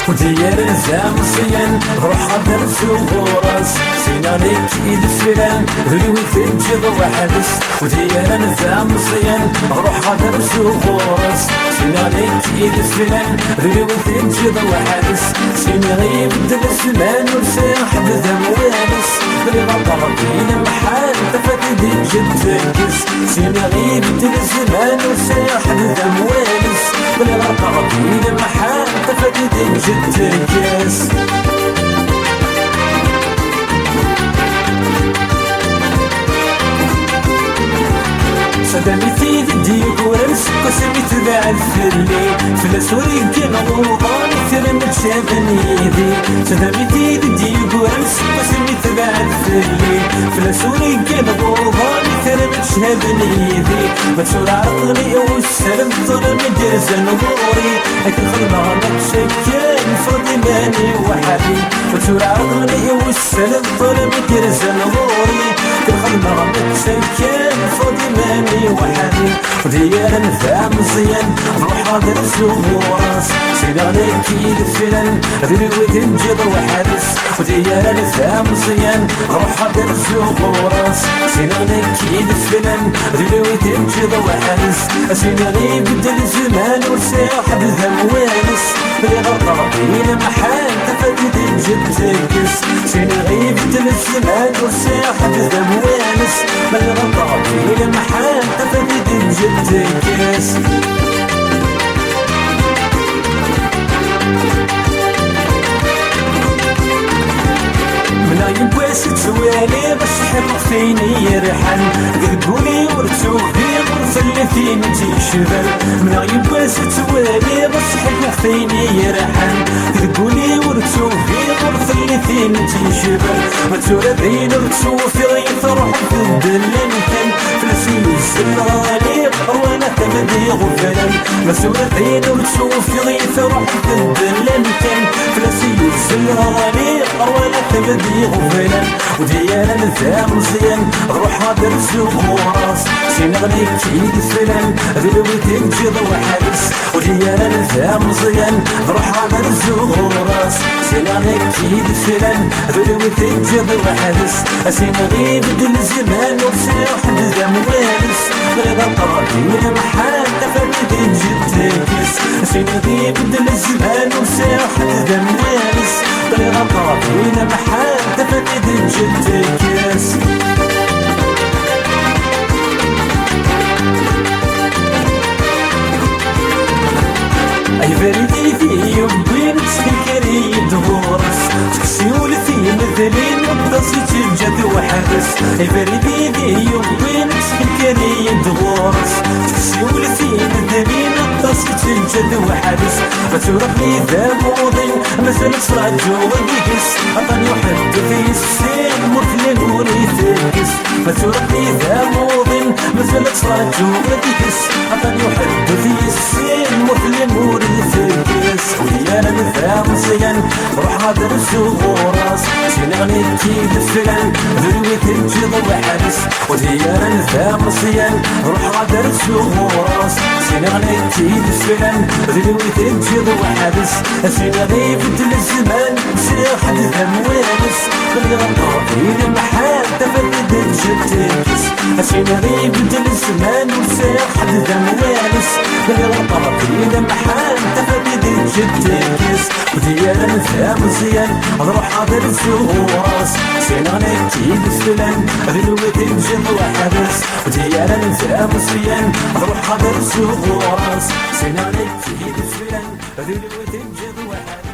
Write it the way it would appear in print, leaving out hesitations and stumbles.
وديار نزام مزيان روح هدر سوغورس سينانيك إيد فلان هلوي تنجد وحبس وديار نزام مزيان روح هدر سوغورس سينانيك إيد فلان هلوي تنجد وحبس سينغيب الزمان ورساح بذم وانس بلي غطر بين محال تفتدي جد تنكس سينغيب الزمان ورساح بذم وانس بلي غطر بين محال تفتدي جد تنكس سدمتي ديك ورمس قسمي تبع الفلي فلاس وريكي نغوضان ثرم تشافني يدي سدمتي ديك ورمس قسمي تبع الفلي فلاس وريكي نغوضان ثرم تشافني يدي بتشور عقلي والسلم ظلم جاز نغوري هاك الخدمة نتشكل فرضي ماني وحدي بتشور عقلي والسلم ظلم جاز نغوري الخدمة نتشكل فرضي ماني وحدي وديار نفهم مزيان روح هذا الزهورس سيدانيك إيد فلان ذلوي تنجد وحبس وديار نفهم مزيان روح هذا الزهورس سيدانيك إيد فلان ذلوي تنجد وحبس سيداني بدل الزمان ورساح بذم وانس بلي غطر بين محال تفتد جد تنكس سيداني بدل الزمان ورساح بذم وانس بلي غطر بين محال تفتد جد تنكس ملايين باس تسوالي بس حلق فيني يرحل قلقوني ورتوغي ورثلثين تيشبل ملايين باس تسوالي بس حلق فيني يرحل قلقوني ورتوغي ورثلثين تيشبل ما تورثين ورتوفي غيث روح في الدلنكن فلسي الزلالي وانا تمدي غفلا ما تورثين ورتوفي غيث روح في الدلنكن فلسي الزلالي وانا تمدي غفلا وديانا نفهم مزيان روح هذا الزغورس سينغنيك إيد فلان ذلوي تنجد وحبس وديانا نفهم مزيان روح هذا الزغورس سينغنيك إيد فلان ذلوي تنجد وحبس سينغي بدل الزمان ورساح بذم وانس بغيض الطرابين محال تفتد جد تنكس سينغي بدل الزمان ورساح بذم وانس بغيض الطرابين محال تفتد جد تنكس أي فريدي في يومين تسكري دغورس تكسيول في مثلين وبتصي تجد وحبس أي فريدي في يومين تسكري دغورس تكسيول في مثلين وبتصي تجد وحبس فتروح لي ذا موضي مثل صراع جوا ديكس أطني وحد في السين مثل نوري تنكس فتروح لي ذا موضي مثل صراع جوا ديكس أطني وحد في السين مثل نوري تنكس وديانا نفهم مزيان روح هذا الزغورس سينغني كيد فلان ذلوي تنجد وحبس وديانا نفهم مزيان روح هذا الزغورس سينغني كيد فلان ذلوي تنجد وحبس سينغني بدل الزمان سيح الذم وانس بلي غطر بين محال تفتد جد تنكس سينغني بدل الزمان وسيح الذم وانس بلي غطر بين محال تفتد جد تنكس وديانا نفهم مزيان روح هذا الزغورس سينغني كيد فلان ذلوي تنجد وحبس وديانا نفهم مزيان روح هذا الزغورس سينغني كيد فلان ذلوي تنجد وحبس